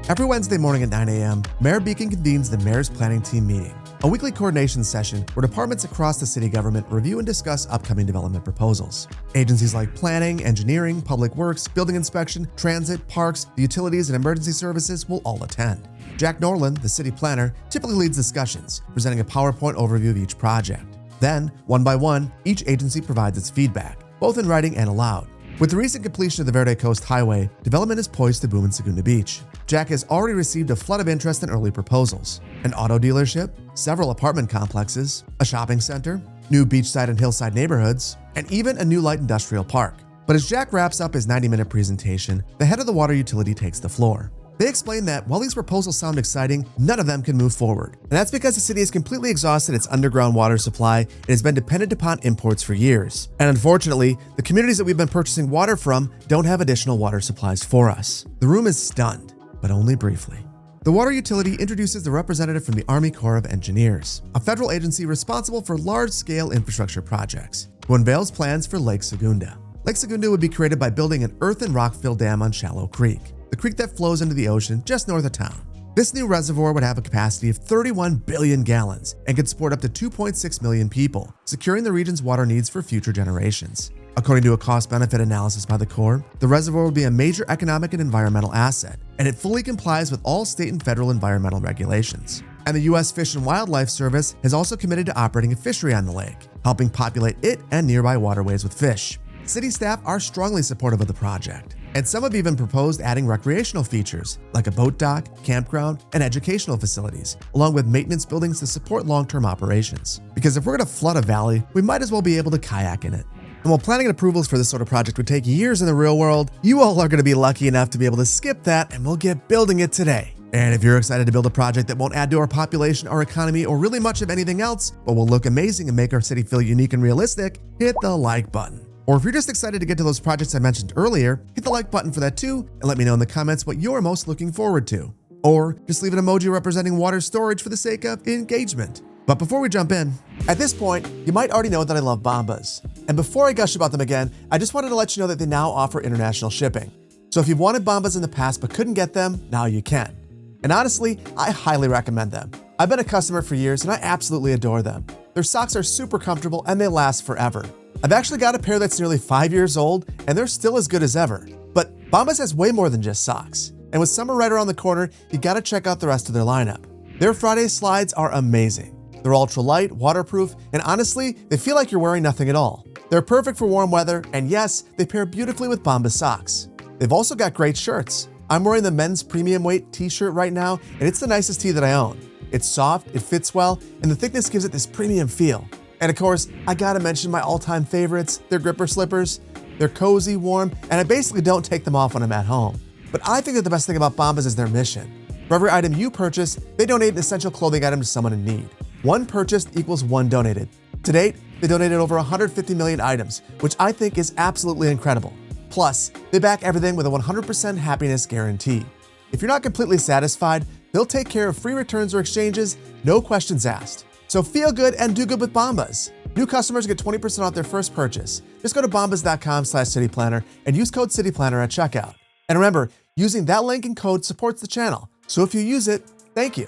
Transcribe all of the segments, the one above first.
Every Wednesday morning at 9 a.m., Mayor Beacon convenes the Mayor's Planning Team meeting, a weekly coordination session where departments across the city government review and discuss upcoming development proposals. Agencies like planning, engineering, public works, building inspection, transit, parks, the utilities, and emergency services will all attend. Jack Norland, the city planner, typically leads discussions, presenting a PowerPoint overview of each project. Then, one by one, each agency provides its feedback, both in writing and aloud. With the recent completion of the Verde Coast Highway, development is poised to boom in Segunda Beach. Jack has already received a flood of interest in early proposals: an auto dealership, several apartment complexes, a shopping center, new beachside and hillside neighborhoods, and even a new light industrial park. But as Jack wraps up his 90-minute presentation, the head of the water utility takes the floor. They explain that while these proposals sound exciting, none of them can move forward. And that's because the city has completely exhausted its underground water supply and has been dependent upon imports for years. And unfortunately, the communities that we've been purchasing water from don't have additional water supplies for us. The room is stunned, but only briefly. The water utility introduces the representative from the Army Corps of Engineers, a federal agency responsible for large-scale infrastructure projects, who unveils plans for Lake Segunda. Lake Segunda would be created by building an earth and rock-filled dam on Shallow Creek, the creek that flows into the ocean just north of town. This new reservoir would have a capacity of 31 billion gallons and could support up to 2.6 million people, securing the region's water needs for future generations. According to a cost-benefit analysis by the Corps, the reservoir would be a major economic and environmental asset, and it fully complies with all state and federal environmental regulations. And the U.S. Fish and Wildlife Service has also committed to operating a fishery on the lake, helping populate it and nearby waterways with fish. City staff are strongly supportive of the project, and some have even proposed adding recreational features like a boat dock, campground, and educational facilities, along with maintenance buildings to support long-term operations. Because if we're going to flood a valley, we might as well be able to kayak in it. And while planning and approvals for this sort of project would take years in the real world, you all are going to be lucky enough to be able to skip that, and we'll get building it today. And if you're excited to build a project that won't add to our population, our economy, or really much of anything else, but will look amazing and make our city feel unique and realistic, hit the like button. Or if you're just excited to get to those projects I mentioned earlier, hit the like button for that too, and let me know in the comments what you're most looking forward to. Or just leave an emoji representing water storage for the sake of engagement. But before we jump in, at this point, you might already know that I love Bombas. And before I gush about them again, I just wanted to let you know that they now offer international shipping. So if you've wanted Bombas in the past but couldn't get them, now you can. And honestly, I highly recommend them. I've been a customer for years and I absolutely adore them. Their socks are super comfortable and they last forever. I've actually got a pair that's nearly 5 years old and they're still as good as ever. But Bombas has way more than just socks. And with summer right around the corner, you gotta check out the rest of their lineup. Their Friday slides are amazing. They're ultra-light, waterproof, and honestly, they feel like you're wearing nothing at all. They're perfect for warm weather, and yes, they pair beautifully with Bombas socks. They've also got great shirts. I'm wearing the men's premium weight t-shirt right now, and it's the nicest tee that I own. It's soft, it fits well, and the thickness gives it this premium feel. And of course, I gotta mention my all-time favorites, their gripper slippers. They're cozy, warm, and I basically don't take them off when I'm at home. But I think that the best thing about Bombas is their mission. For every item you purchase, they donate an essential clothing item to someone in need. One purchased equals one donated. To date, they donated over 150 million items, which I think is absolutely incredible. Plus, they back everything with a 100% happiness guarantee. If you're not completely satisfied, they'll take care of free returns or exchanges, no questions asked. So feel good and do good with Bombas. New customers get 20% off their first purchase. Just go to bombas.com/cityplanner and use code cityplanner at checkout. And remember, using that link and code supports the channel. So if you use it, thank you.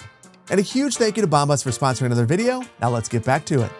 And a huge thank you to Bombas for sponsoring another video. Now let's get back to it.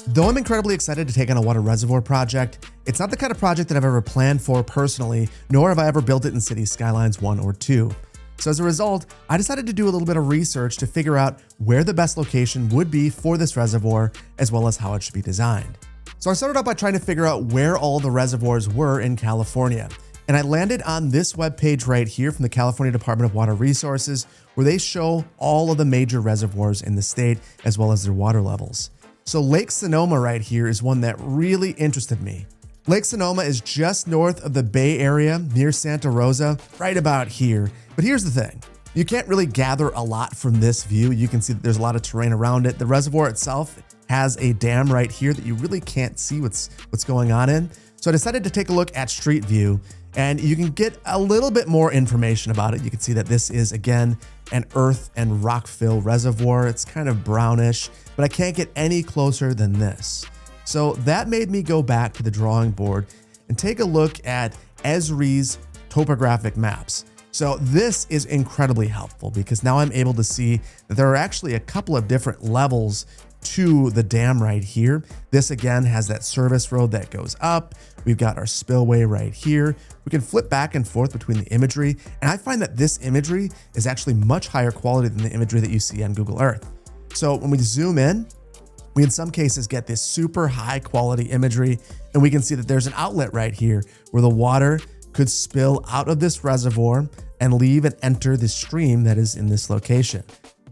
Though I'm incredibly excited to take on a water reservoir project, it's not the kind of project that I've ever planned for personally, nor have I ever built it in City Skylines 1 or 2. So as a result, I decided to do a little bit of research to figure out where the best location would be for this reservoir, as well as how it should be designed. So I started out by trying to figure out where all the reservoirs were in California. And I landed on this webpage right here from the California Department of Water Resources, where they show all of the major reservoirs in the state, as well as their water levels. So Lake Sonoma right here is one that really interested me. Lake Sonoma is just north of the Bay Area near Santa Rosa, right about here. But here's the thing. You can't really gather a lot from this view. You can see that there's a lot of terrain around it. The reservoir itself has a dam right here that you really can't see what's going on in. So I decided to take a look at Street View, and you can get a little bit more information about it. You can see that this is, again, an earth and rock fill reservoir. It's kind of brownish, but I can't get any closer than this. So that made me go back to the drawing board and take a look at Esri's topographic maps. So this is incredibly helpful because now I'm able to see that there are actually a couple of different levels to the dam right here. This again has that service road that goes up. We've got our spillway right here. We can flip back and forth between the imagery. And I find that this imagery is actually much higher quality than the imagery that you see on Google Earth. So when we zoom in, we in some cases get this super high quality imagery, and we can see that there's an outlet right here where the water could spill out of this reservoir and leave and enter the stream that is in this location.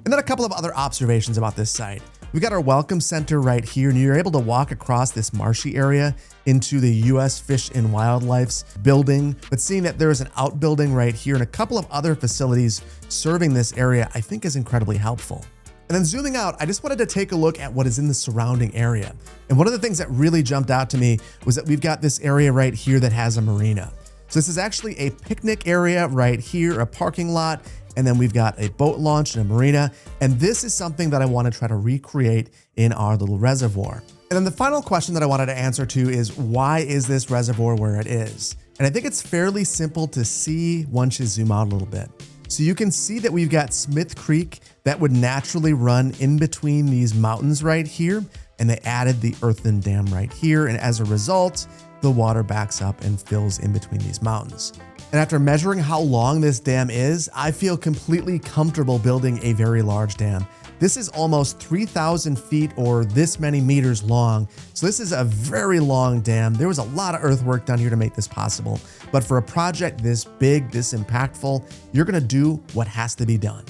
And then a couple of other observations about this site. We've got our welcome center right here, and you're able to walk across this marshy area into the U.S. Fish and Wildlife's building. But seeing that there is an outbuilding right here and a couple of other facilities serving this area, I think is incredibly helpful. And then zooming out, I just wanted to take a look at what is in the surrounding area. And one of the things that really jumped out to me was that we've got this area right here that has a marina. So this is actually a picnic area right here, a parking lot, and then we've got a boat launch and a marina. And this is something that I want to try to recreate in our little reservoir. And then the final question that I wanted to answer to is, why is this reservoir where it is? And I think it's fairly simple to see once you zoom out a little bit. So you can see that we've got Smith Creek that would naturally run in between these mountains right here. And they added the earthen dam right here. And as a result, the water backs up and fills in between these mountains. And after measuring how long this dam is, I feel completely comfortable building a very large dam. This is almost 3,000 feet or this many meters long. So this is a very long dam. There was a lot of earthwork done here to make this possible. But for a project this big, this impactful, you're gonna do what has to be done.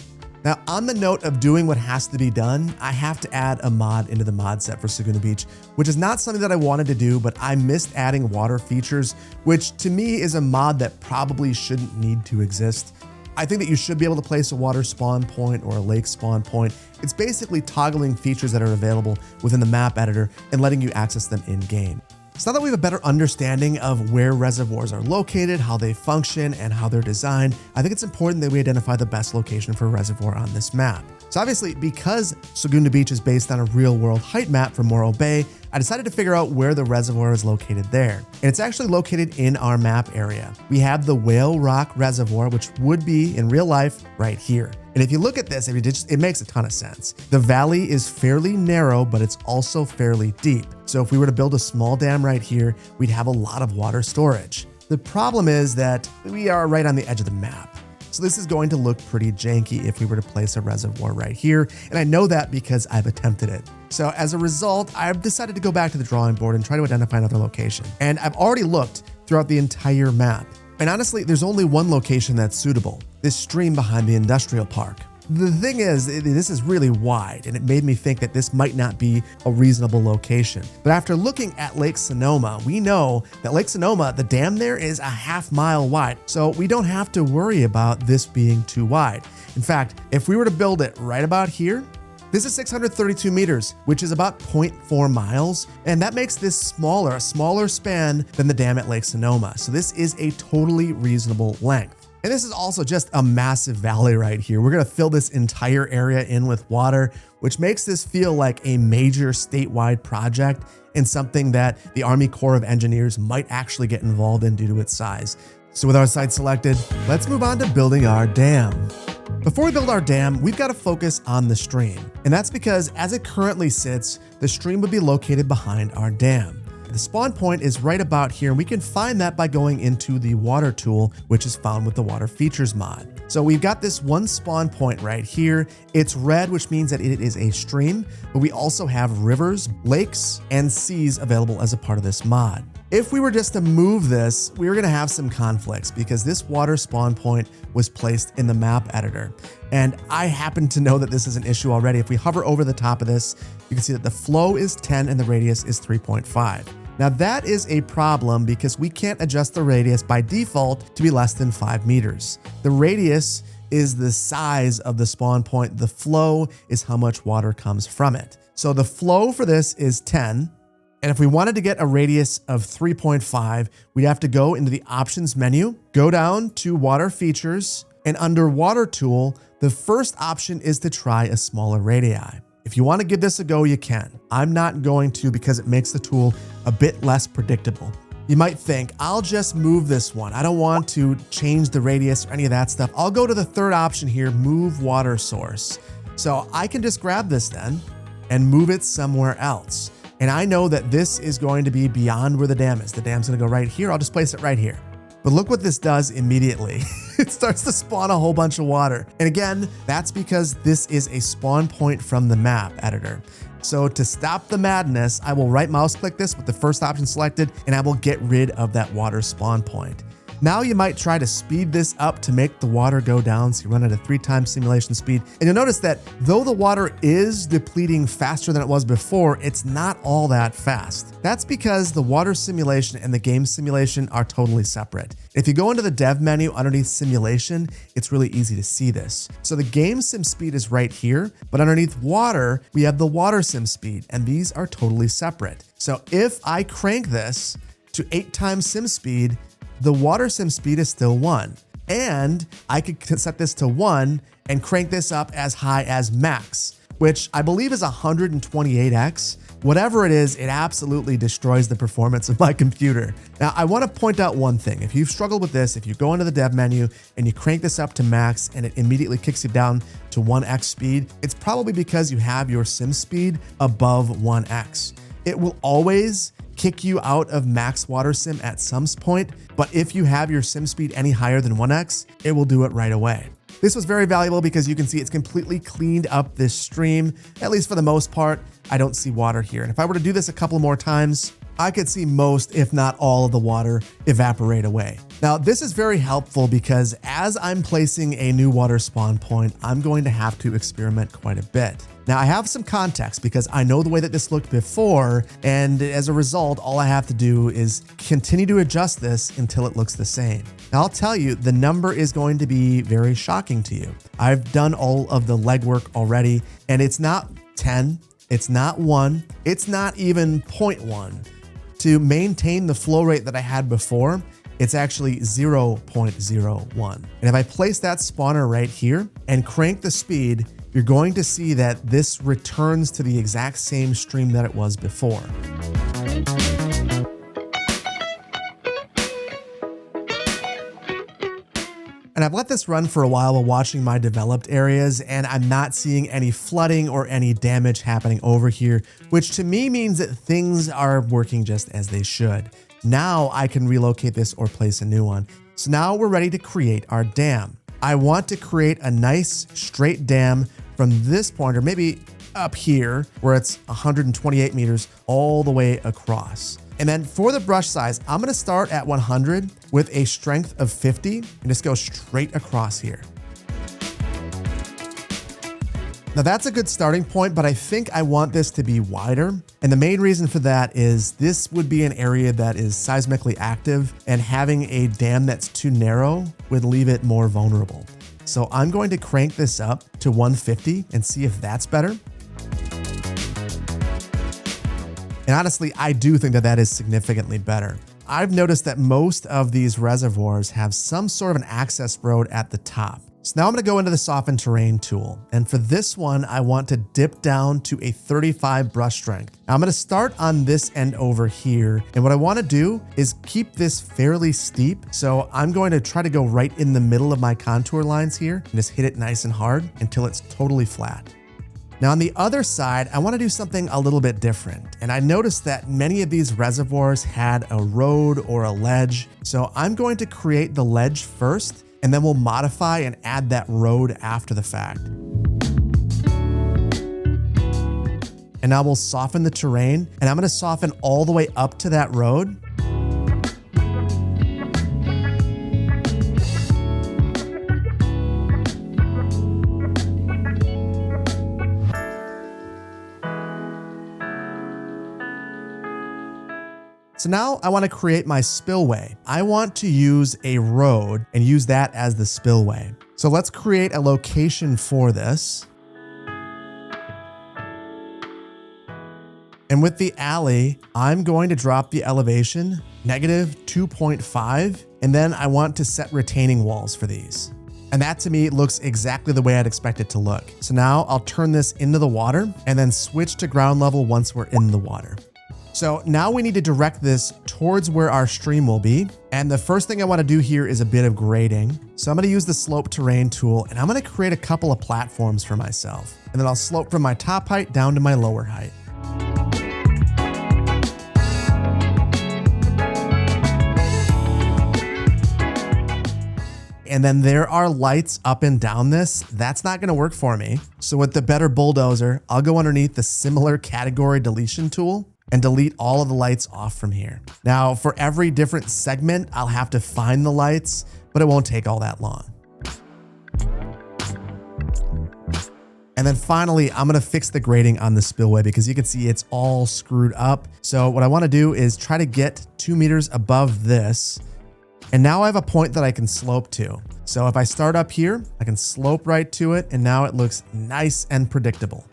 Now, on the note of doing what has to be done, I have to add a mod into the mod set for Segunda Beach, which is not something that I wanted to do, but I missed adding water features, which to me is a mod that probably shouldn't need to exist. I think that you should be able to place a water spawn point or a lake spawn point. It's basically toggling features that are available within the map editor and letting you access them in game. So now that we have a better understanding of where reservoirs are located, how they function, and how they're designed, I think it's important that we identify the best location for a reservoir on this map. So obviously, because Segunda Beach is based on a real-world height map from Morro Bay, I decided to figure out where the reservoir is located there. And it's actually located in our map area. We have the Whale Rock Reservoir, which would be, in real life, right here. And if you look at this, it makes a ton of sense. The valley is fairly narrow, but it's also fairly deep. So if we were to build a small dam right here, we'd have a lot of water storage. The problem is that we are right on the edge of the map. So this is going to look pretty janky if we were to place a reservoir right here. And I know that because I've attempted it. So as a result, I've decided to go back to the drawing board and try to identify another location. And I've already looked throughout the entire map. And honestly, there's only one location that's suitable, this stream behind the industrial park. The thing is, this is really wide, and it made me think that this might not be a reasonable location. But after looking at Lake Sonoma, we know that Lake Sonoma, the dam there is a half-mile wide, so we don't have to worry about this being too wide. In fact, if we were to build it right about here, this is 632 meters, which is about 0.4 miles, and that makes this a smaller span than the dam at Lake Sonoma. So this is a totally reasonable length. And this is also just a massive valley right here. We're gonna fill this entire area in with water, which makes this feel like a major statewide project and something that the Army Corps of Engineers might actually get involved in due to its size. So with our site selected, let's move on to building our dam. Before we build our dam, we've got to focus on the stream. And that's because as it currently sits, the stream would be located behind our dam. The spawn point is right about here, and we can find that by going into the water tool, which is found with the water features mod. So we've got this one spawn point right here. It's red, which means that it is a stream, but we also have rivers, lakes, and seas available as a part of this mod. If we were just to move this, we were gonna have some conflicts because this water spawn point was placed in the map editor. And I happen to know that this is an issue already. If we hover over the top of this, you can see that the flow is 10 and the radius is 3.5. Now that is a problem because we can't adjust the radius by default to be less than 5 meters. The radius is the size of the spawn point. The flow is how much water comes from it. So the flow for this is 10. And if we wanted to get a radius of 3.5, we'd have to go into the options menu, go down to water features, And under water tool, the first option is to try a smaller radii. If you want to give this a go, you can. I'm not going to because it makes the tool a bit less predictable. You might think, I'll just move this one. I don't want to change the radius or any of that stuff. I'll go to the third option here, move water source. So I can just grab this then and move it somewhere else. And I know that this is going to be beyond where the dam is. The dam's going to go right here. I'll just place it right here. But look what this does immediately. It starts to spawn a whole bunch of water. And again, that's because this is a spawn point from the map editor. So to stop the madness, I will right mouse click this with the first option selected, and I will get rid of that water spawn point. Now you might try to speed this up to make the water go down, so you run at a 3x simulation speed. And you'll notice that though the water is depleting faster than it was before, it's not all that fast. That's because the water simulation and the game simulation are totally separate. If you go into the dev menu underneath simulation, it's really easy to see this. So the game sim speed is right here, but underneath water, we have the water sim speed, and these are totally separate. So if I crank this to 8x sim speed, the water sim speed is still 1. And I could set this to 1 and crank this up as high as max, which I believe is 128x. Whatever it is, it absolutely destroys the performance of my computer. Now, I want to point out one thing. If you've struggled with this, if you go into the dev menu and you crank this up to max and it immediately kicks you down to 1x speed, it's probably because you have your sim speed above 1x. It will always kick you out of max water sim at some point, but if you have your sim speed any higher than 1x, it will do it right away. This was very valuable because you can see it's completely cleaned up this stream. At least for the most part, I don't see water here. And if I were to do this a couple more times, I could see most, if not all, of the water evaporate away. Now, this is very helpful because as I'm placing a new water spawn point, I'm going to have to experiment quite a bit. Now, I have some context because I know the way that this looked before, and as a result, all I have to do is continue to adjust this until it looks the same. Now, I'll tell you, the number is going to be very shocking to you. I've done all of the legwork already, and it's not 10, it's not 1, it's not even 0.1. To maintain the flow rate that I had before, it's actually 0.01. And if I place that spawner right here and crank the speed, you're going to see that this returns to the exact same stream that it was before. And I've let this run for a while watching my developed areas, and I'm not seeing any flooding or any damage happening over here, which to me means that things are working just as they should. Now I can relocate this or place a new one. So now we're ready to create our dam. I want to create a nice straight dam from this point, or maybe up here where it's 128 meters all the way across. And then for the brush size, I'm going to start at 100 with a strength of 50 and just go straight across here. Now that's a good starting point, but I think I want this to be wider. And the main reason for that is this would be an area that is seismically active, and having a dam that's too narrow would leave it more vulnerable. So I'm going to crank this up to 150 and see if that's better. And honestly, I do think that that is significantly better. I've noticed that most of these reservoirs have some sort of an access road at the top. So now I'm going to go into the soften terrain tool. And for this one, I want to dip down to a 35 brush strength. Now I'm going to start on this end over here. And what I want to do is keep this fairly steep. So I'm going to try to go right in the middle of my contour lines here and just hit it nice and hard until it's totally flat. Now on the other side, I want to do something a little bit different. And I noticed that many of these reservoirs had a road or a ledge. So I'm going to create the ledge first, and then we'll modify and add that road after the fact. And now we'll soften the terrain, and I'm going to soften all the way up to that road. So now I want to create my spillway. I want to use a road and use that as the spillway. So let's create a location for this. And with the alley, I'm going to drop the elevation -2.5. And then I want to set retaining walls for these. And that to me looks exactly the way I'd expect it to look. So now I'll turn this into the water and then switch to ground level once we're in the water. So now we need to direct this towards where our stream will be. And the first thing I want to do here is a bit of grading. So I'm going to use the slope terrain tool and I'm going to create a couple of platforms for myself. And then I'll slope from my top height down to my lower height. And then there are lights up and down this. That's not gonna work for me. So with the better bulldozer, I'll go underneath the similar category deletion tool and delete all of the lights off from here. Now for every different segment, I'll have to find the lights, but it won't take all that long. And then finally, I'm gonna fix the grading on the spillway because you can see it's all screwed up. So what I wanna do is try to get 2 meters above this. And now I have a point that I can slope to. So if I start up here, I can slope right to it. And now it looks nice and predictable.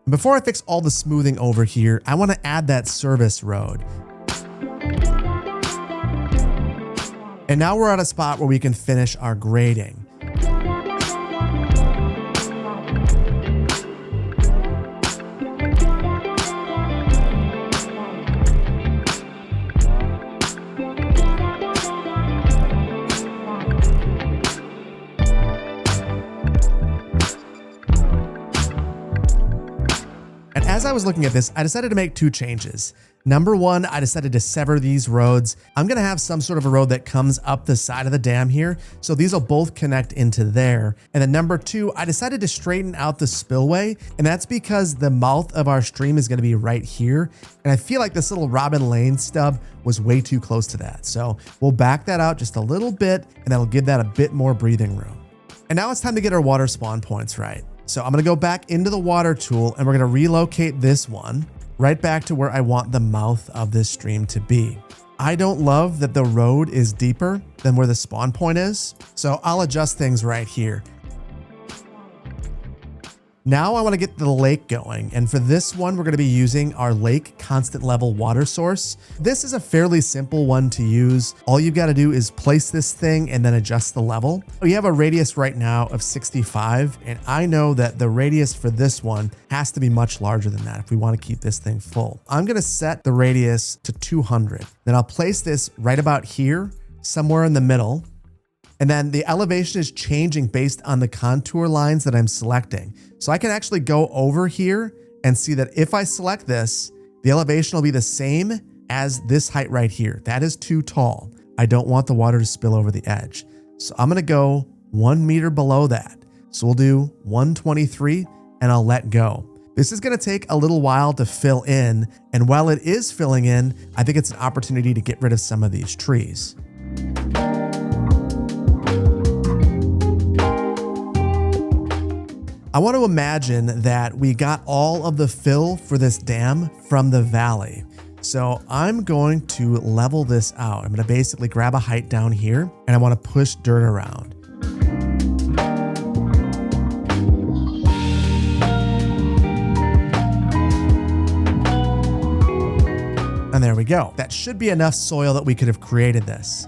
Before I fix all the smoothing over here, I want to add that service road. And now we're at a spot where we can finish our grading. As I was looking at this, I decided to make 2 changes. Number 1, I decided to sever these roads. I'm gonna have some sort of a road that comes up the side of the dam here. So these will both connect into there. And then number 2, I decided to straighten out the spillway. And that's because the mouth of our stream is gonna be right here. And I feel like this little Robin Lane stub was way too close to that. So we'll back that out just a little bit and that'll give that a bit more breathing room. And now it's time to get our water spawn points right. So I'm gonna go back into the water tool and we're gonna relocate this one right back to where I want the mouth of this stream to be. I don't love that the road is deeper than where the spawn point is, so I'll adjust things right here. Now I want to get the lake going, and for this one, we're going to be using our lake constant level water source. This is a fairly simple one to use. All you've got to do is place this thing and then adjust the level. We have a radius right now of 65, and I know that the radius for this one has to be much larger than that if we want to keep this thing full. I'm going to set the radius to 200. Then I'll place this right about here, somewhere in the middle. And then the elevation is changing based on the contour lines that I'm selecting. So I can actually go over here and see that if I select this, the elevation will be the same as this height right here. That is too tall. I don't want the water to spill over the edge. So I'm gonna go 1 meter below that. So we'll do 123 and I'll let go. This is gonna take a little while to fill in. And while it is filling in, I think it's an opportunity to get rid of some of these trees. I want to imagine that we got all of the fill for this dam from the valley. So I'm going to level this out. I'm going to basically grab a height down here and I want to push dirt around. And there we go. That should be enough soil that we could have created this.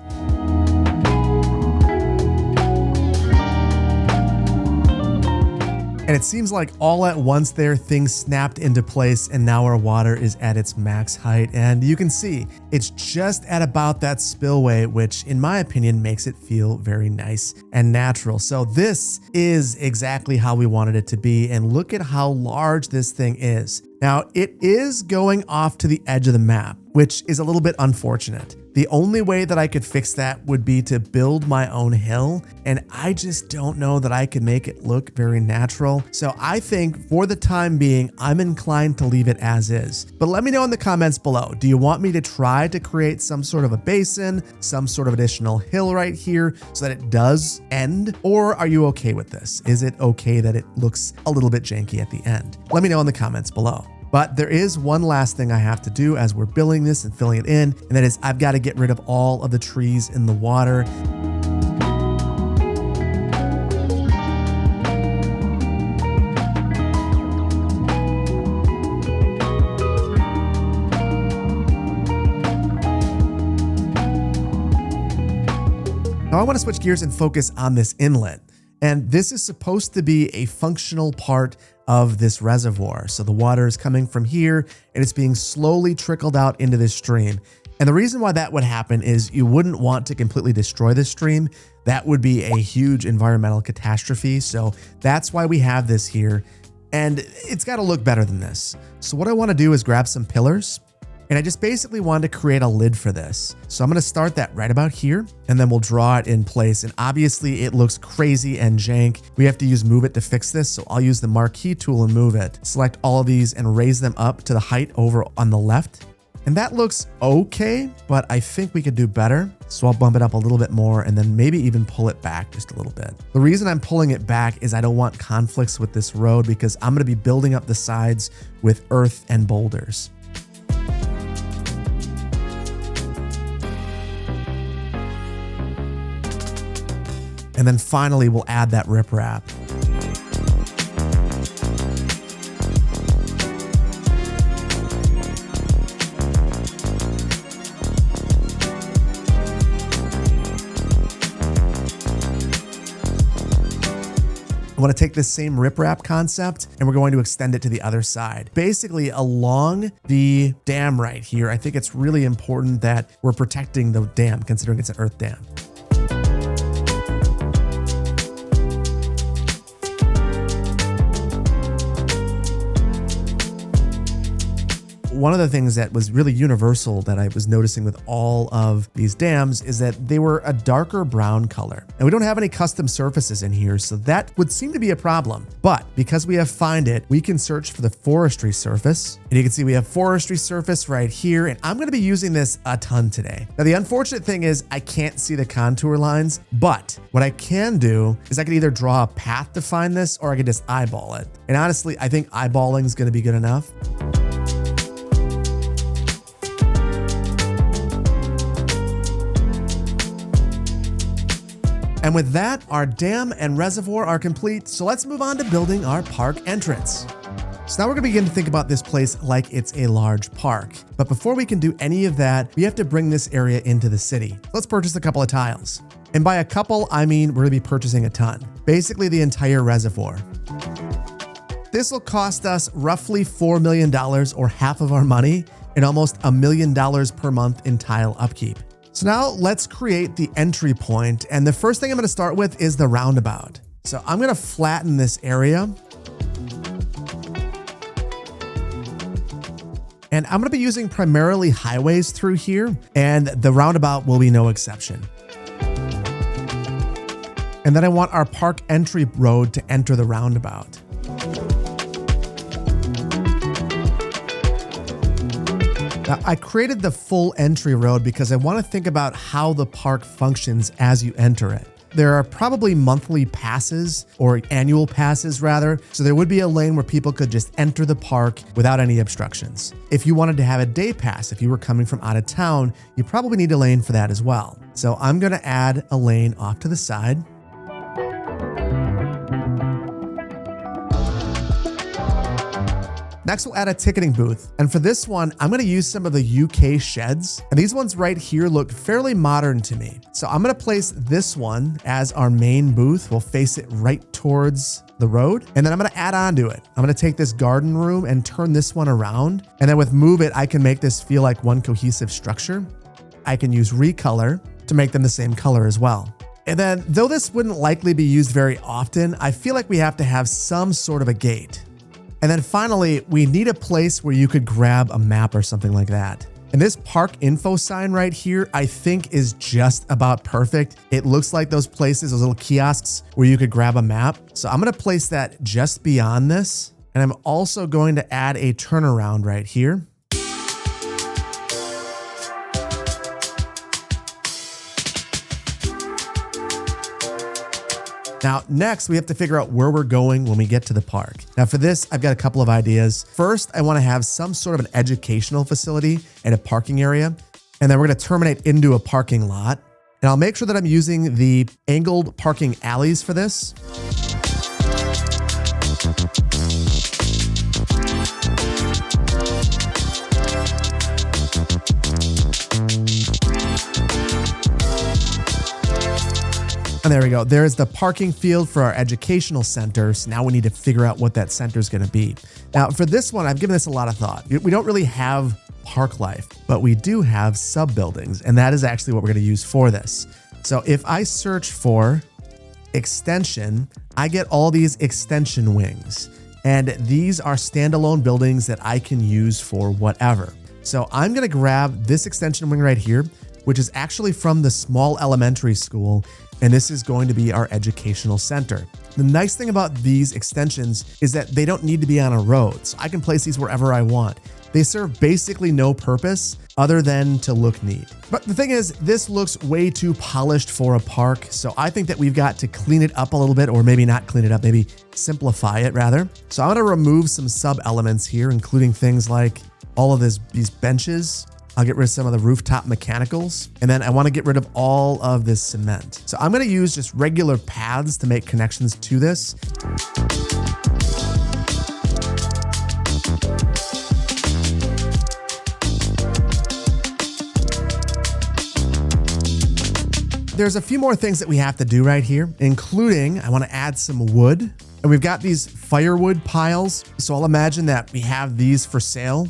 And it seems like all at once there, things snapped into place and now our water is at its max height. And you can see it's just at about that spillway, which in my opinion makes it feel very nice and natural. So this is exactly how we wanted it to be. And look at how large this thing is. Now it is going off to the edge of the map, which is a little bit unfortunate. The only way that I could fix that would be to build my own hill, and I just don't know that I could make it look very natural. So I think for the time being, I'm inclined to leave it as is. But let me know in the comments below. Do you want me to try to create some sort of a basin, some sort of additional hill right here so that it does end? Or are you okay with this? Is it okay that it looks a little bit janky at the end? Let me know in the comments below. But there is one last thing I have to do as we're building this and filling it in, and that is I've got to get rid of all of the trees in the water. I want to switch gears and focus on this inlet. And this is supposed to be a functional part of this reservoir. So the water is coming from here and it's being slowly trickled out into this stream. And the reason why that would happen is you wouldn't want to completely destroy this stream. That would be a huge environmental catastrophe. So that's why we have this here. And it's got to look better than this. So what I want to do is grab some pillars. And I just basically wanted to create a lid for this. So I'm going to start that right about here, and then we'll draw it in place. And obviously it looks crazy and jank. We have to use Move It to fix this. So I'll use the marquee tool and move it. Select all of these and raise them up to the height over on the left. And that looks okay, but I think we could do better. So I'll bump it up a little bit more and then maybe even pull it back just a little bit. The reason I'm pulling it back is I don't want conflicts with this road because I'm going to be building up the sides with earth and boulders. And then finally, we'll add that riprap. I want to take this same riprap concept and we're going to extend it to the other side. Basically along the dam right here, I think it's really important that we're protecting the dam considering it's an earth dam. One of the things that was really universal that I was noticing with all of these dams is that they were a darker brown color. And we don't have any custom surfaces in here, so that would seem to be a problem. But because we have Find It, we can search for the forestry surface. And you can see we have forestry surface right here, and I'm gonna be using this a ton today. Now, the unfortunate thing is I can't see the contour lines, but what I can do is I can either draw a path to find this or I can just eyeball it. And honestly, I think eyeballing is gonna be good enough. And with that, our dam and reservoir are complete. So let's move on to building our park entrance. So now we're gonna begin to think about this place like it's a large park. But before we can do any of that, we have to bring this area into the city. Let's purchase a couple of tiles. And by a couple, I mean we're gonna be purchasing a ton. Basically the entire reservoir. This will cost us roughly $4 million or half of our money and almost $1 million per month in tile upkeep. So now let's create the entry point. And the first thing I'm going to start with is the roundabout. So I'm going to flatten this area. And I'm going to be using primarily highways through here, and the roundabout will be no exception. And then I want our park entry road to enter the roundabout. Now, I created the full entry road because I want to think about how the park functions as you enter it. There are probably monthly passes or annual passes rather. So there would be a lane where people could just enter the park without any obstructions. If you wanted to have a day pass, if you were coming from out of town, you probably need a lane for that as well. So I'm going to add a lane off to the side. Next, we'll add a ticketing booth. And for this one, I'm gonna use some of the UK sheds. And these ones right here look fairly modern to me. So I'm gonna place this one as our main booth. We'll face it right towards the road. And then I'm gonna add on to it. I'm gonna take this garden room and turn this one around. And then with Move It, I can make this feel like one cohesive structure. I can use Recolor to make them the same color as well. And then, though this wouldn't likely be used very often, I feel like we have to have some sort of a gate. And then finally, we need a place where you could grab a map or something like that. And this park info sign right here, I think is just about perfect. It looks like those places, those little kiosks where you could grab a map. So I'm gonna place that just beyond this. And I'm also going to add a turnaround right here. Now, next, we have to figure out where we're going when we get to the park. Now, for this, I've got a couple of ideas. First, I want to have some sort of an educational facility and a parking area. And then we're going to terminate into a parking lot. And I'll make sure that I'm using the angled parking alleys for this. And there we go. There's the parking field for our educational center. So now we need to figure out what that center is going to be. Now for this one, I've given this a lot of thought. We don't really have park life, but we do have sub buildings. And that is actually what we're going to use for this. So if I search for extension, I get all these extension wings. And these are standalone buildings that I can use for whatever. So I'm going to grab this extension wing right here, which is actually from the small elementary school. And this is going to be our educational center. The nice thing about these extensions is that they don't need to be on a road. So I can place these wherever I want. They serve basically no purpose other than to look neat. But the thing is, this looks way too polished for a park. So I think that we've got to clean it up a little bit, or maybe not clean it up, maybe simplify it rather. So I'm going to remove some sub elements here, including things like all of these benches. I'll get rid of some of the rooftop mechanicals. And then I want to get rid of all of this cement. So I'm going to use just regular paths to make connections to this. There's a few more things that we have to do right here, including I want to add some wood. And we've got these firewood piles. So I'll imagine that we have these for sale.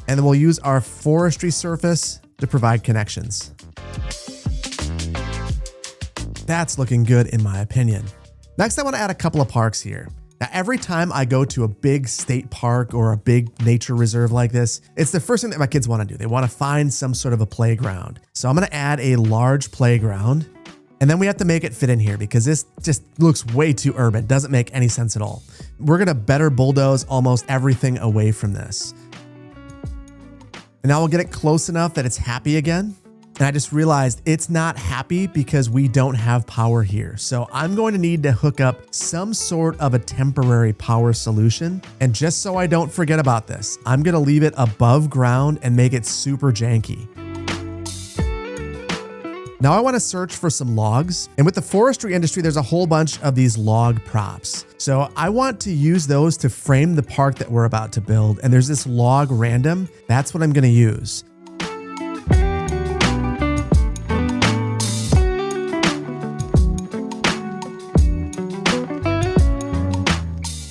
And then we'll use our forestry surface to provide connections. That's looking good in my opinion. Next, I want to add a couple of parks here. Now, every time I go to a big state park or a big nature reserve like this, it's the first thing that my kids want to do. They want to find some sort of a playground. So I'm going to add a large playground, and then we have to make it fit in here because this just looks way too urban. Doesn't make any sense at all. We're going to better bulldoze almost everything away from this. And now we'll get it close enough that it's happy again. And I just realized it's not happy because we don't have power here. So I'm going to need to hook up some sort of a temporary power solution. And just so I don't forget about this, I'm going to leave it above ground and make it super janky. Now I want to search for some logs. And with the forestry industry, there's a whole bunch of these log props. So I want to use those to frame the park that we're about to build. And there's this log random. That's what I'm going to use.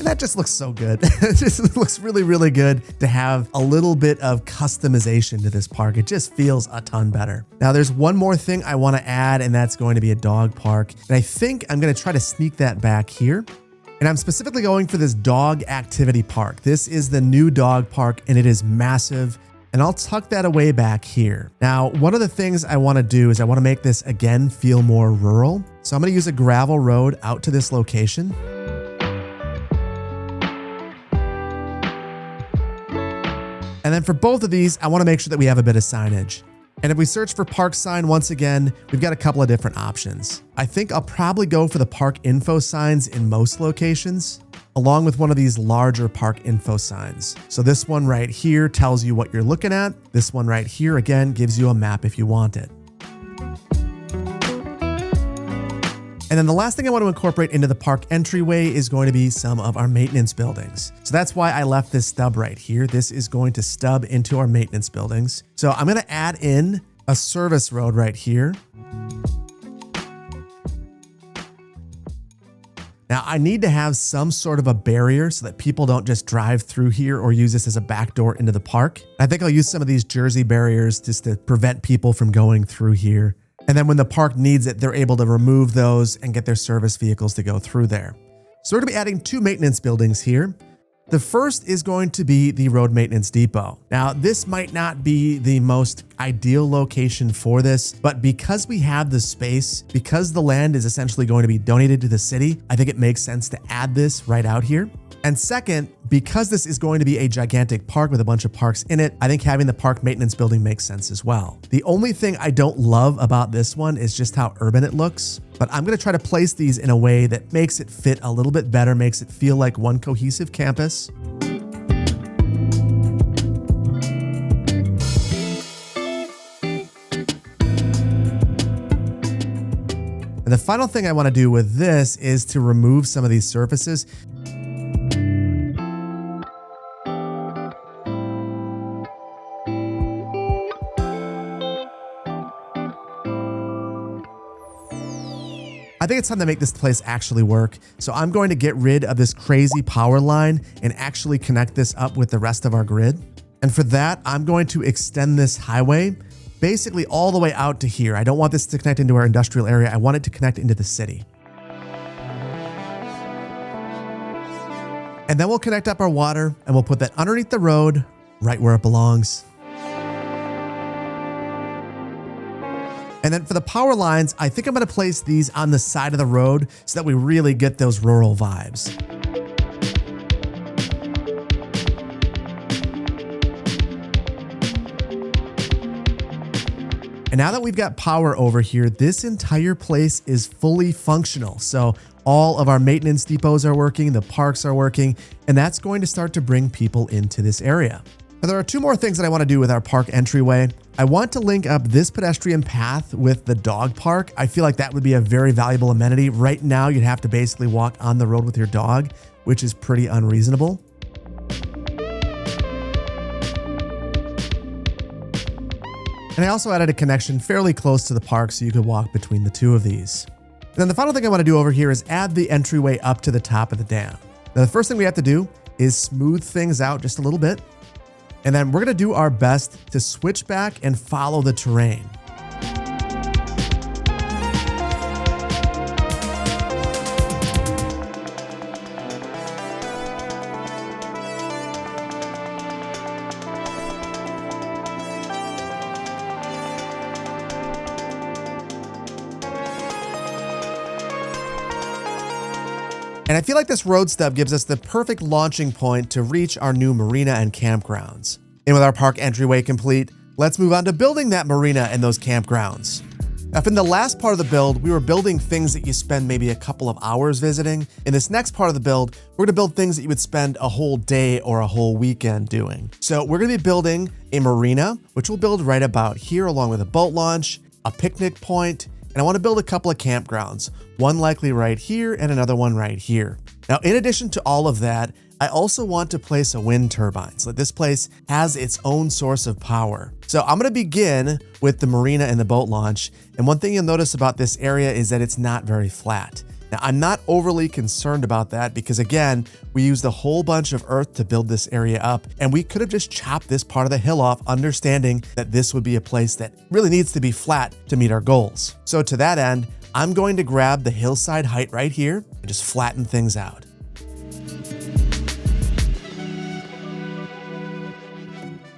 That just looks so good. It just looks really, really good to have a little bit of customization to this park. It just feels a ton better. Now there's one more thing I want to add, and that's going to be a dog park. And I think I'm going to try to sneak that back here. And I'm specifically going for this dog activity park. This is the new dog park, and it is massive. And I'll tuck that away back here. Now, one of the things I want to do is I want to make this again feel more rural. So I'm going to use a gravel road out to this location. And then for both of these, I want to make sure that we have a bit of signage. And if we search for park sign once again, we've got a couple of different options. I think I'll probably go for the park info signs in most locations, along with one of these larger park info signs. So this one right here tells you what you're looking at. This one right here, again, gives you a map if you want it. And then the last thing I want to incorporate into the park entryway is going to be some of our maintenance buildings. So that's why I left this stub right here. This is going to stub into our maintenance buildings. So I'm going to add in a service road right here. Now I need to have some sort of a barrier so that people don't just drive through here or use this as a back door into the park. I think I'll use some of these Jersey barriers just to prevent people from going through here. And then when the park needs it, they're able to remove those and get their service vehicles to go through there. So we're going to be adding two maintenance buildings here. The first is going to be the road maintenance depot. Now, this might not be the most ideal location for this, but because we have the space, because the land is essentially going to be donated to the city, I think it makes sense to add this right out here. And second, because this is going to be a gigantic park with a bunch of parks in it, I think having the park maintenance building makes sense as well. The only thing I don't love about this one is just how urban it looks, but I'm going to try to place these in a way that makes it fit a little bit better, makes it feel like one cohesive campus. And the final thing I want to do with this is to remove some of these surfaces. think it's time to make this place actually work. So I'm going to get rid of this crazy power line and actually connect this up with the rest of our grid. And for that, I'm going to extend this highway basically all the way out to here. I don't want this to connect into our industrial area. I want it to connect into the city. And then we'll connect up our water and we'll put that underneath the road, right where it belongs. And then for the power lines, I think I'm going to place these on the side of the road so that we really get those rural vibes. And now that we've got power over here, this entire place is fully functional. So all of our maintenance depots are working, the parks are working, and that's going to start to bring people into this area. Now, there are two more things that I want to do with our park entryway. I want to link up this pedestrian path with the dog park. I feel like that would be a very valuable amenity. Right now, you'd have to basically walk on the road with your dog, which is pretty unreasonable. And I also added a connection fairly close to the park so you could walk between the two of these. And then the final thing I want to do over here is add the entryway up to the top of the dam. Now, the first thing we have to do is smooth things out just a little bit. And then we're going to do our best to switch back and follow the terrain. And I feel like this road stub gives us the perfect launching point to reach our new marina and campgrounds. And with our park entryway complete, let's move on to building that marina and those campgrounds. Now, in the last part of the build, we were building things that you spend maybe a couple of hours visiting. In this next part of the build, we're going to build things that you would spend a whole day or a whole weekend doing. So we're going to be building a marina, which we'll build right about here, along with a boat launch, a picnic point, and I want to build a couple of campgrounds, one likely right here and another one right here. Now, in addition to all of that, I also want to place a wind turbine so that this place has its own source of power. So I'm going to begin with the marina and the boat launch. And one thing you'll notice about this area is that it's not very flat. Now, I'm not overly concerned about that because, again, we used a whole bunch of earth to build this area up, and we could have just chopped this part of the hill off, understanding that this would be a place that really needs to be flat to meet our goals. So to that end, I'm going to grab the hillside height right here and just flatten things out.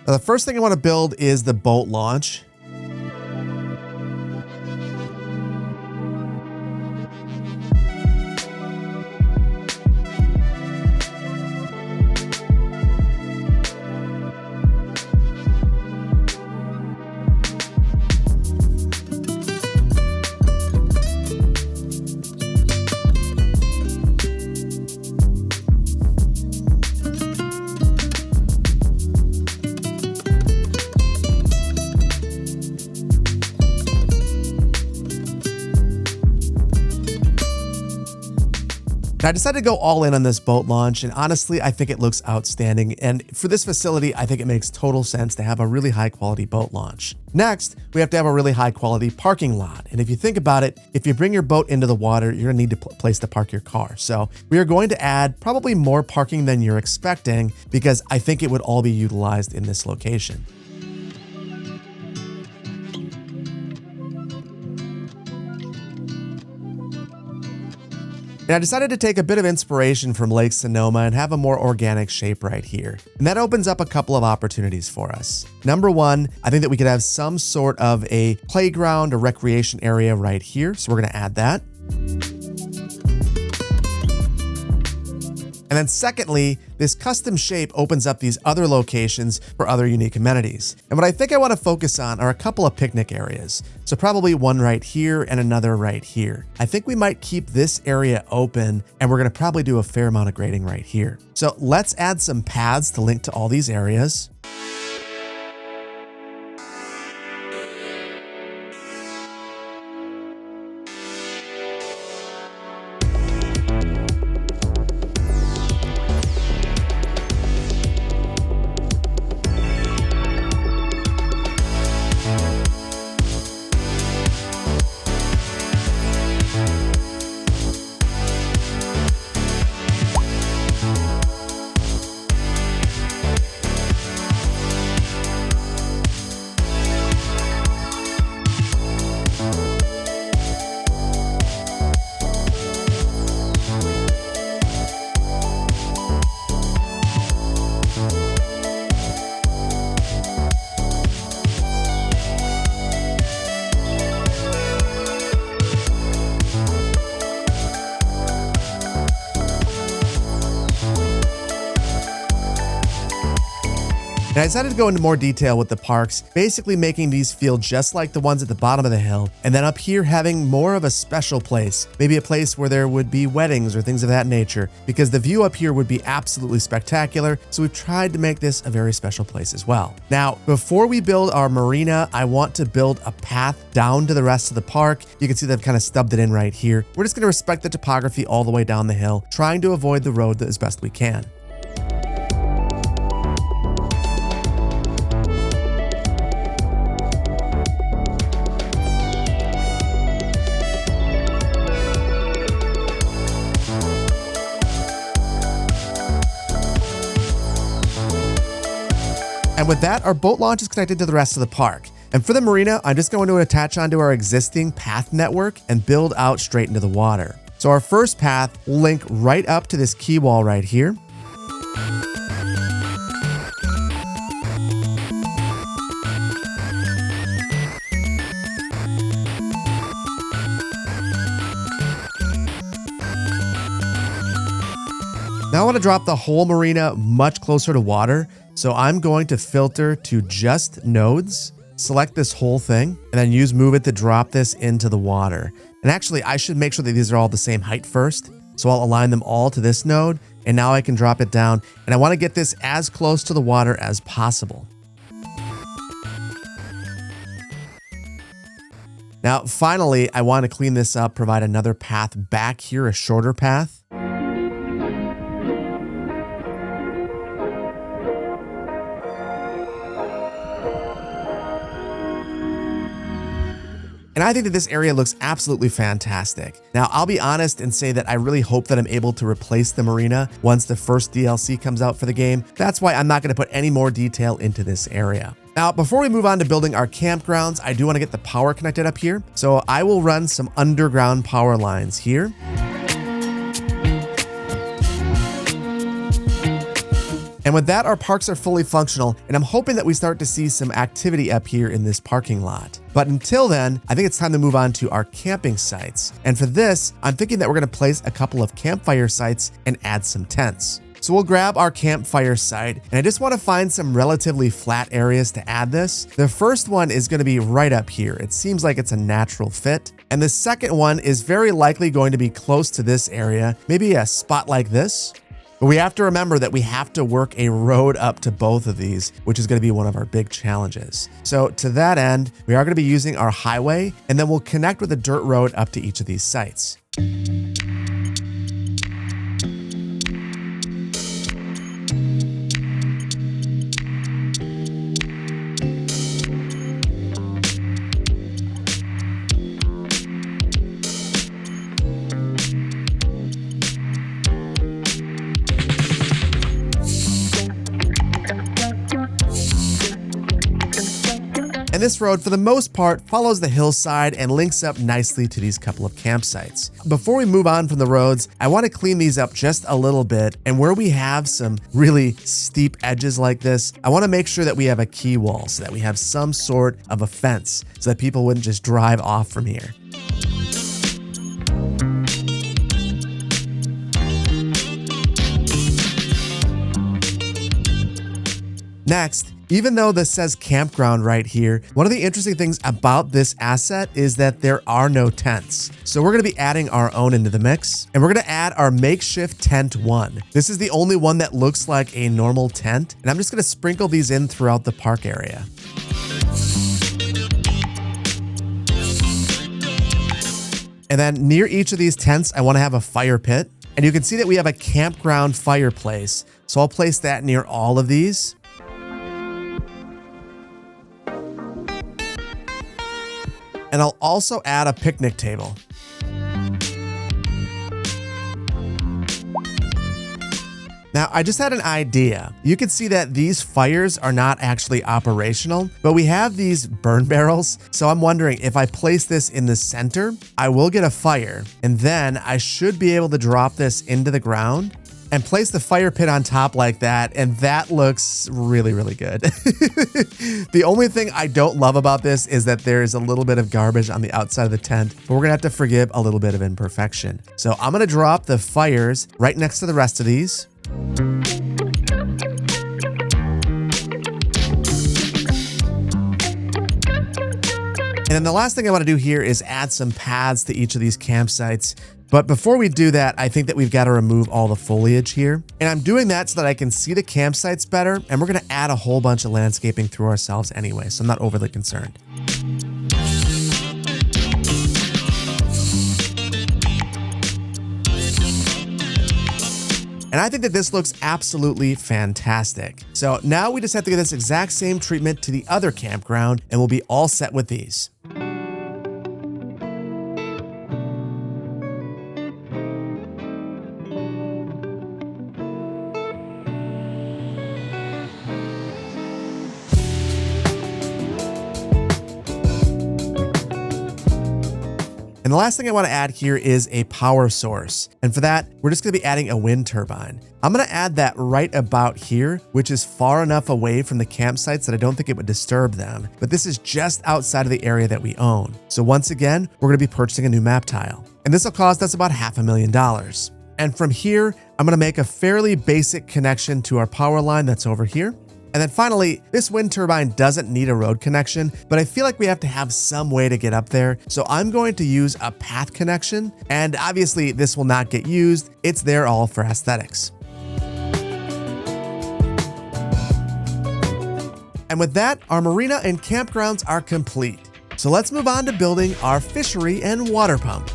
Now, the first thing I want to build is the boat launch. Now, I decided to go all in on this boat launch, and honestly, I think it looks outstanding. And for this facility, I think it makes total sense to have a really high quality boat launch. Next, we have to have a really high quality parking lot. And if you think about it, if you bring your boat into the water, you're gonna need a place to park your car. So we are going to add probably more parking than you're expecting because I think it would all be utilized in this location. And I decided to take a bit of inspiration from Lake Sonoma and have a more organic shape right here. And that opens up a couple of opportunities for us. Number one, I think that we could have some sort of a playground or recreation area right here. So we're gonna add that. And then secondly, this custom shape opens up these other locations for other unique amenities. And what I think I want to focus on are a couple of picnic areas. So probably one right here and another right here. I think we might keep this area open, and we're going to probably do a fair amount of grading right here. So let's add some paths to link to all these areas. And I decided to go into more detail with the parks, basically making these feel just like the ones at the bottom of the hill, and then up here having more of a special place, maybe a place where there would be weddings or things of that nature, because the view up here would be absolutely spectacular, so we've tried to make this a very special place as well. Now, before we build our marina, I want to build a path down to the rest of the park. You can see that I've kind of stubbed it in right here. We're just going to respect the topography all the way down the hill, trying to avoid the road as best we can. And with that, our boat launch is connected to the rest of the park. And for the marina, I'm just going to attach onto our existing path network and build out straight into the water. So our first path will link right up to this quay wall right here. Now I want to drop the whole marina much closer to water. So I'm going to filter to just nodes, select this whole thing, and then use Move It to drop this into the water. And actually, I should make sure that these are all the same height first. So I'll align them all to this node, and now I can drop it down. And I want to get this as close to the water as possible. Now, finally, I want to clean this up, provide another path back here, a shorter path. And I think that this area looks absolutely fantastic. Now, I'll be honest and say that I really hope that I'm able to replace the marina once the first DLC comes out for the game. That's why I'm not going to put any more detail into this area. Now, before we move on to building our campgrounds, I do want to get the power connected up here. So I will run some underground power lines here. And with that, our parks are fully functional, and I'm hoping that we start to see some activity up here in this parking lot. But until then, I think it's time to move on to our camping sites. And for this, I'm thinking that we're going to place a couple of campfire sites and add some tents. So we'll grab our campfire site, and I just want to find some relatively flat areas to add this. The first one is going to be right up here. It seems like it's a natural fit. And the second one is very likely going to be close to this area, maybe a spot like this. But we have to remember that we have to work a road up to both of these, which is going to be one of our big challenges. So to that end, we are going to be using our highway, and then we'll connect with a dirt road up to each of these sites. And this road, for the most part, follows the hillside and links up nicely to these couple of campsites. Before we move on from the roads, I want to clean these up just a little bit. And where we have some really steep edges like this, I want to make sure that we have a quay wall so that we have some sort of a fence so that people wouldn't just drive off from here. Next, even though this says campground right here, one of the interesting things about this asset is that there are no tents. So we're going to be adding our own into the mix, and we're going to add our makeshift tent one. This is the only one that looks like a normal tent, and I'm just going to sprinkle these in throughout the park area. And then near each of these tents, I want to have a fire pit, and you can see that we have a campground fireplace. So I'll place that near all of these. And I'll also add a picnic table. Now, I just had an idea. You can see that these fires are not actually operational, but we have these burn barrels. So I'm wondering if I place this in the center, I will get a fire, and then I should be able to drop this into the ground and place the fire pit on top like that, and that looks really, really good. The only thing I don't love about this is that there's a little bit of garbage on the outside of the tent, but we're gonna have to forgive a little bit of imperfection. So I'm gonna drop the fires right next to the rest of these. And then the last thing I want to do here is add some paths to each of these campsites. But before we do that, I think that we've got to remove all the foliage here. And I'm doing that so that I can see the campsites better. And we're going to add a whole bunch of landscaping through ourselves anyway, so I'm not overly concerned. And I think that this looks absolutely fantastic. So now we just have to get this exact same treatment to the other campground and we'll be all set with these. And the last thing I want to add here is a power source. And for that, we're just going to be adding a wind turbine. I'm going to add that right about here, which is far enough away from the campsites that I don't think it would disturb them. But this is just outside of the area that we own. So once again, we're going to be purchasing a new map tile. And this will cost us about $500,000. And from here, I'm going to make a fairly basic connection to our power line that's over here. And then finally, this wind turbine doesn't need a road connection, but I feel like we have to have some way to get up there. So I'm going to use a path connection. And obviously this will not get used. It's there all for aesthetics. And with that, our marina and campgrounds are complete. So let's move on to building our fishery and water pump.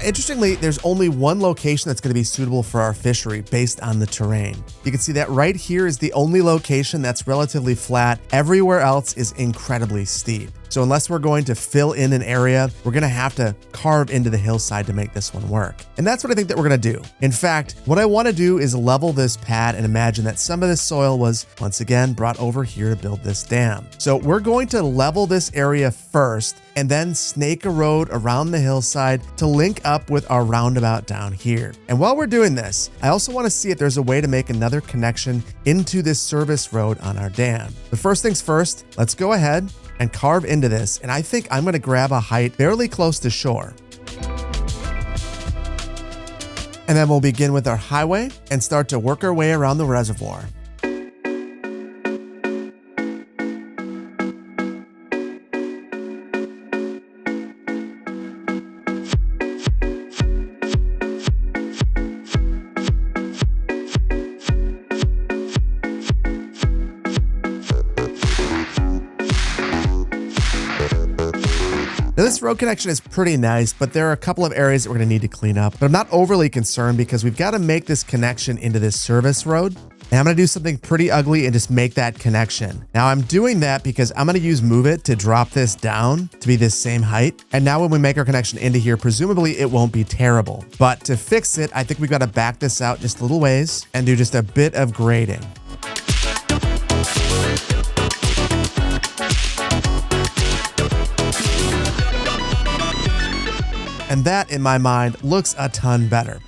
Interestingly, there's only one location that's going to be suitable for our fishery based on the terrain. You can see that right here is the only location that's relatively flat. Everywhere else is incredibly steep. So unless we're going to fill in an area, we're going to have to carve into the hillside to make this one work. And that's what I think that we're going to do. In fact, what I want to do is level this pad and imagine that some of this soil was once again brought over here to build this dam. So we're going to level this area first and then snake a road around the hillside to link up with our roundabout down here. And while we're doing this, I also want to see if there's a way to make another connection into this service road on our dam. But first things first, let's go ahead and carve into this. And I think I'm going to grab a height fairly close to shore. And then we'll begin with our highway and start to work our way around the reservoir. Now this road connection is pretty nice, but there are a couple of areas that we're going to need to clean up. But I'm not overly concerned because we've got to make this connection into this service road. And I'm going to do something pretty ugly and just make that connection. Now I'm doing that because I'm going to use Move It to drop this down to be this same height. And now when we make our connection into here, presumably it won't be terrible. But to fix it, I think we've got to back this out just a little ways and do just a bit of grading. And that, in my mind, looks a ton better.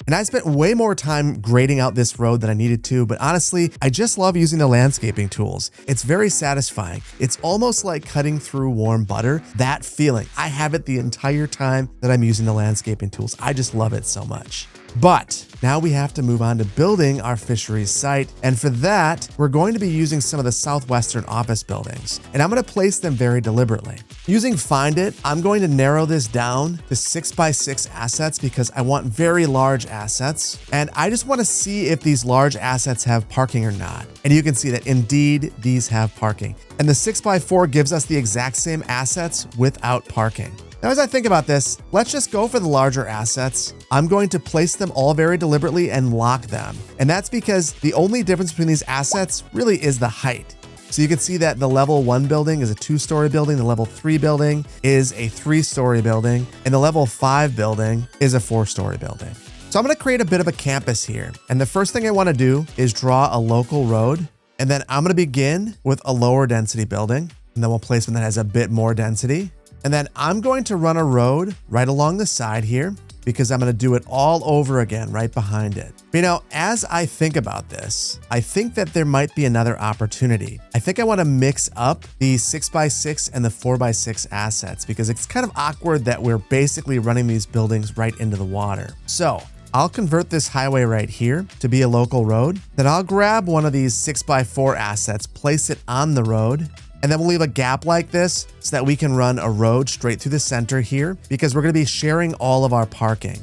And I spent way more time grading out this road than I needed to, but honestly, I just love using the landscaping tools. It's very satisfying. It's almost like cutting through warm butter. That feeling, I have it the entire time that I'm using the landscaping tools. I just love it so much. But now we have to move on to building our fisheries site. And for that, we're going to be using some of the southwestern office buildings. And I'm going to place them very deliberately. Using Find It, I'm going to narrow this down to 6x6 assets because I want very large assets. And I just want to see if these large assets have parking or not. And you can see that indeed these have parking. And the 6x4 gives us the exact same assets without parking. Now, as I think about this, let's just go for the larger assets. I'm going to place them all very deliberately and lock them. And that's because the only difference between these assets really is the height. So you can see that the level 1 building is a 2-story building, the level 3 building is a 3-story building, and the level 5 building is a 4-story building. So I'm going to create a bit of a campus here. And the first thing I want to do is draw a local road. And then I'm going to begin with a lower density building. And then we'll place one that has a bit more density. And then I'm going to run a road right along the side here. because I'm going to do it all over again right behind it. You know, as I think about this, I think that there might be another opportunity. I think I want to mix up the 6x6 and the 4x6 assets because it's kind of awkward that we're basically running these buildings right into the water. So I'll convert this highway right here to be a local road. Then I'll grab one of these 6x4 assets, place it on the road, and then we'll leave a gap like this so that we can run a road straight through the center here because we're going to be sharing all of our parking.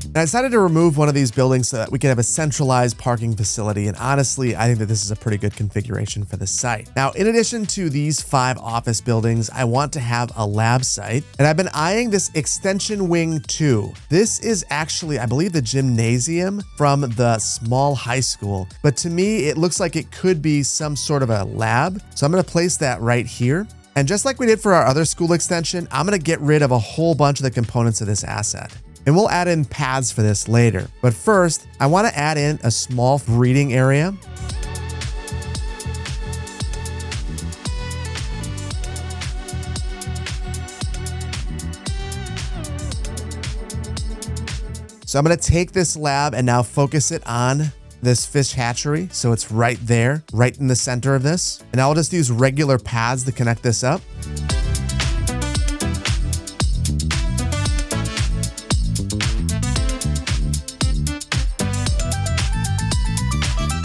And I decided to remove one of these buildings so that we could have a centralized parking facility. And honestly, I think that this is a pretty good configuration for the site. Now, in addition to these 5 office buildings, I want to have a lab site. And I've been eyeing this extension wing 2. This is actually, I believe, the gymnasium from the small high school. But to me, it looks like it could be some sort of a lab. So I'm going to place that right here. And just like we did for our other school extension, I'm going to get rid of a whole bunch of the components of this asset. And we'll add in paths for this later. But first, I want to add in a small reading area. So I'm going to take this lab and now focus it on this fish hatchery. So it's right there, right in the center of this. And I'll just use regular paths to connect this up.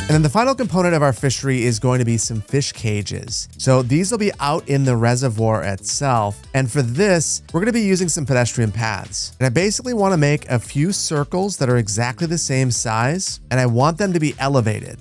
And then the final component of our fishery is going to be some fish cages. So these will be out in the reservoir itself. And for this, we're going to be using some pedestrian paths. And I basically want to make a few circles that are exactly the same size, and I want them to be elevated.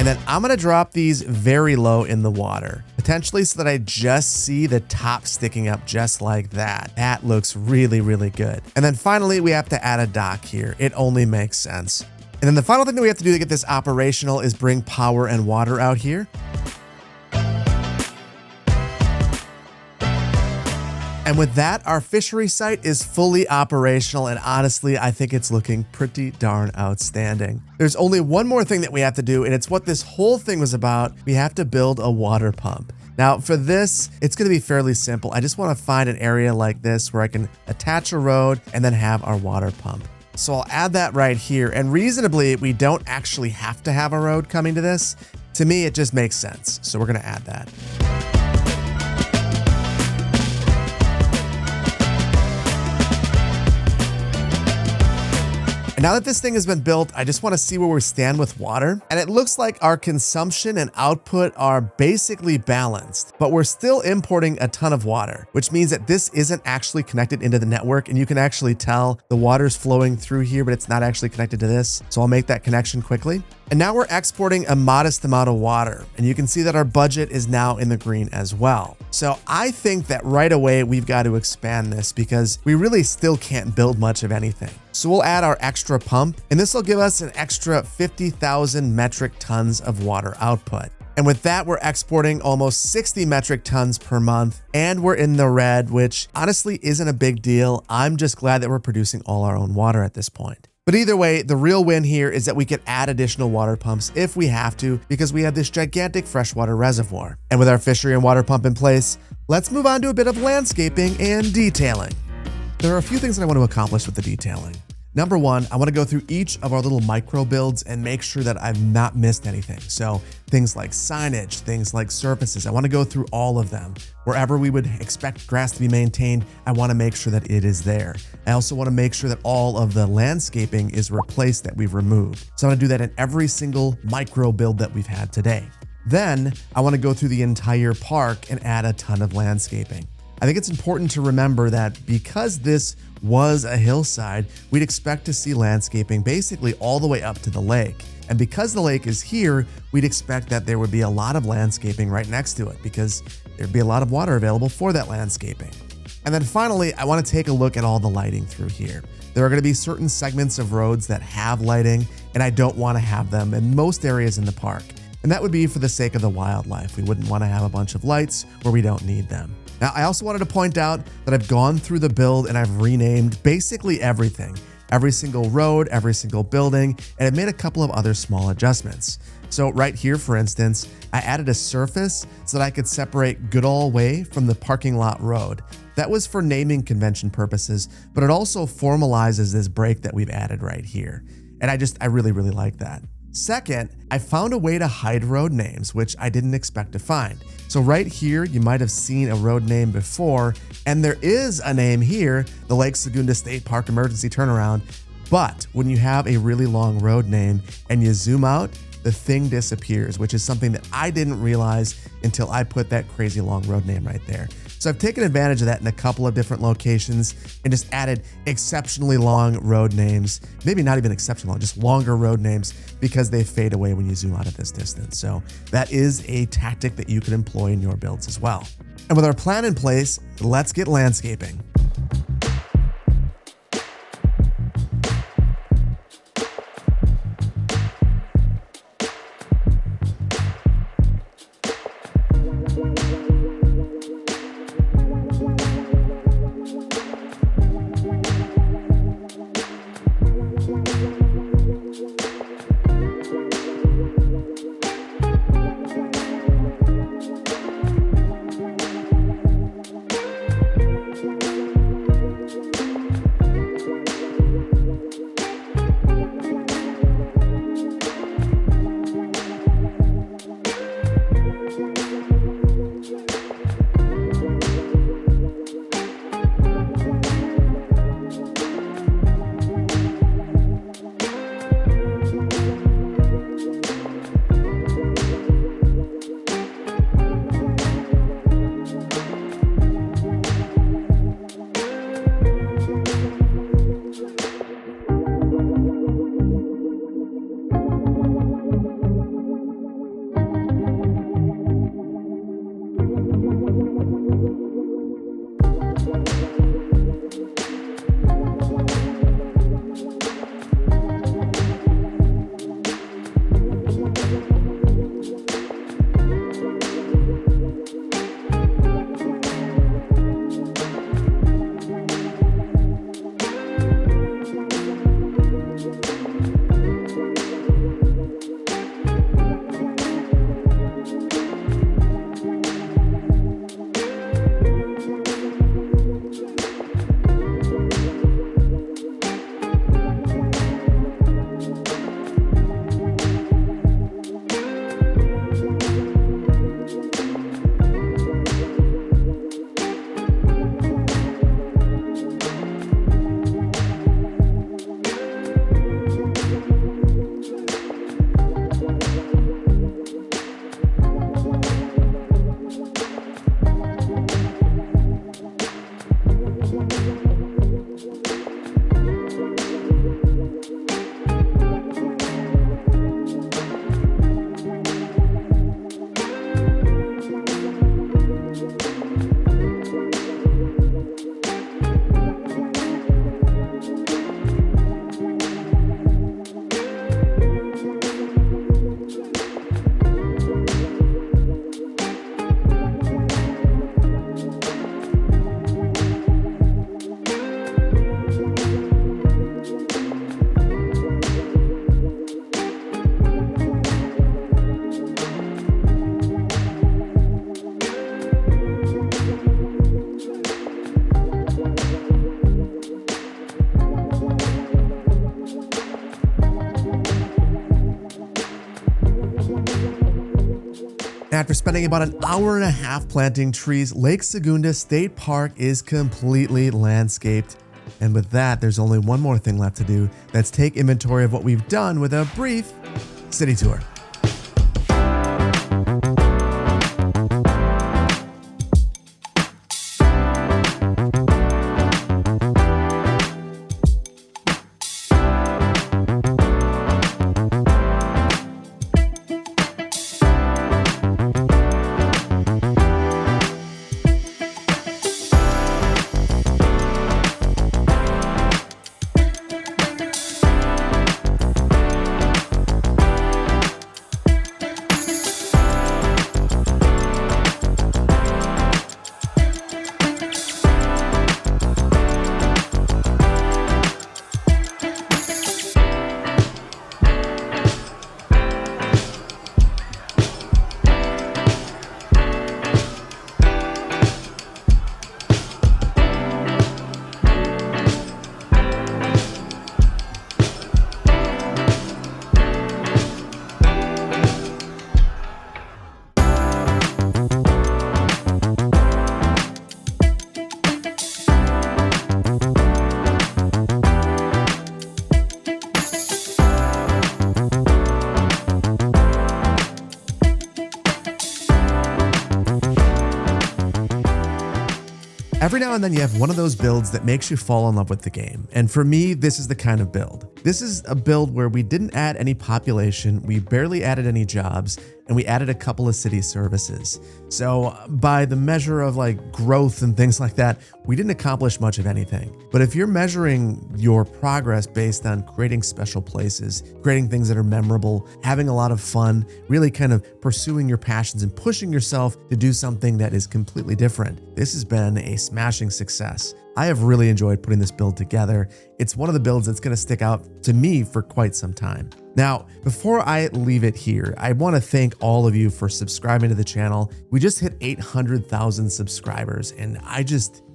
Then I'm going to drop these very low in the water, potentially so that I just see the top sticking up just like that. That looks really, really good. And then finally, we have to add a dock here. It only makes sense. And then the final thing that we have to do to get this operational is bring power and water out here. And with that, our fishery site is fully operational, and honestly, I think it's looking pretty darn outstanding. There's only one more thing that we have to do, and it's what this whole thing was about. We have to build a water pump. Now, for this, it's going to be fairly simple. I just want to find an area like this where I can attach a road and then have our water pump. So I'll add that right here, and reasonably, we don't actually have to have a road coming to this. To me, it just makes sense, so we're going to add that. And now that this thing has been built, I just want to see where we stand with water. And it looks like our consumption and output are basically balanced, but we're still importing a ton of water, which means that this isn't actually connected into the network. And you can actually tell the water's flowing through here, but it's not actually connected to this. So I'll make that connection quickly. And now we're exporting a modest amount of water, and you can see that our budget is now in the green as well. So I think that right away we've got to expand this because we really still can't build much of anything. So we'll add our extra pump, and this will give us an extra 50,000 metric tons of water output. And with that, we're exporting almost 60 metric tons per month, and we're in the red, which honestly isn't a big deal. I'm just glad that we're producing all our own water at this point. But either way, the real win here is that we can add additional water pumps if we have to, because we have this gigantic freshwater reservoir. And with our fishery and water pump in place, let's move on to a bit of landscaping and detailing. There are a few things that I want to accomplish with the detailing. Number one, I want to go through each of our little micro builds and make sure that I've not missed anything. So things like signage, things like surfaces, I want to go through all of them. Wherever we would expect grass to be maintained, I want to make sure that it is there. I also want to make sure that all of the landscaping is replaced that we've removed. So I'm going to do that in every single micro build that we've had today. Then I want to go through the entire park and add a ton of landscaping. I think it's important to remember that because this was a hillside, we'd expect to see landscaping basically all the way up to the lake. And because the lake is here, we'd expect that there would be a lot of landscaping right next to it because there'd be a lot of water available for that landscaping. And then finally, I want to take a look at all the lighting through here. There are going to be certain segments of roads that have lighting, and I don't want to have them in most areas in the park. And that would be for the sake of the wildlife. We wouldn't want to have a bunch of lights where we don't need them. Now, I also wanted to point out that I've gone through the build and I've renamed basically everything. Every single road, every single building, and I've made a couple of other small adjustments. So right here, for instance, I added a surface so that I could separate Goodall Way from the parking lot road. That was for naming convention purposes, but it also formalizes this break that we've added right here. And I really, really like that. Second, I found a way to hide road names, which I didn't expect to find. So right here, you might have seen a road name before, and there is a name here, the Lake Segunda State Park Emergency Turnaround. But when you have a really long road name and you zoom out, the thing disappears, which is something that I didn't realize until I put that crazy long road name right there. So I've taken advantage of that in a couple of different locations and just added exceptionally long road names, maybe not even exceptionally long, just longer road names because they fade away when you zoom out at this distance. So that is a tactic that you can employ in your builds as well. And with our plan in place, let's get landscaping. After spending about an hour and a half planting trees, Lake Segunda State Park is completely landscaped. And with that, there's only one more thing left to do. That's take inventory of what we've done with a brief city tour. Every now and then you have one of those builds that makes you fall in love with the game. And for me, this is the kind of build. This is a build where we didn't add any population, we barely added any jobs, and we added a couple of city services. So by the measure of like growth and things like that, we didn't accomplish much of anything. But if you're measuring your progress based on creating special places, creating things that are memorable, having a lot of fun, really kind of pursuing your passions and pushing yourself to do something that is completely different, this has been a smashing success. I have really enjoyed putting this build together. It's one of the builds that's going to stick out to me for quite some time. Now, before I leave it here, I want to thank all of you for subscribing to the channel. We just hit 800,000 subscribers, and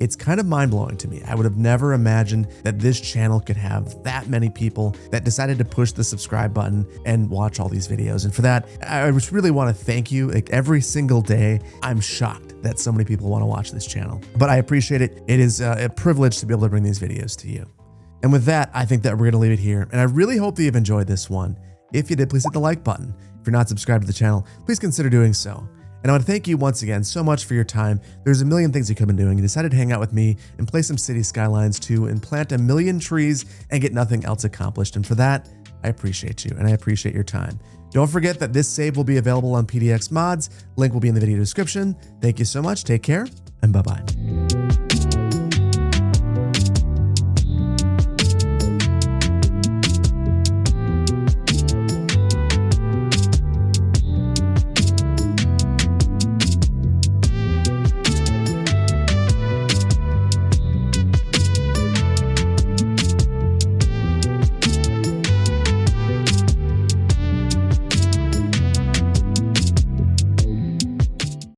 it's kind of mind-blowing to me. I would have never imagined that this channel could have that many people that decided to push the subscribe button and watch all these videos. And for that, I just really want to thank you. Like every single day, I'm shocked that so many people want to watch this channel, but I appreciate it. It is a privilege to be able to bring these videos to you. And with that, I think that we're going to leave it here. And I really hope that you've enjoyed this one. If you did, please hit the like button. If you're not subscribed to the channel, please consider doing so. And I want to thank you once again so much for your time. There's a million things you could have been doing. You decided to hang out with me and play some city skylines too, and plant a million trees and get nothing else accomplished. And for that, I appreciate you and I appreciate your time. Don't forget that this save will be available on PDX Mods. Link will be in the video description. Thank you so much. Take care and bye-bye.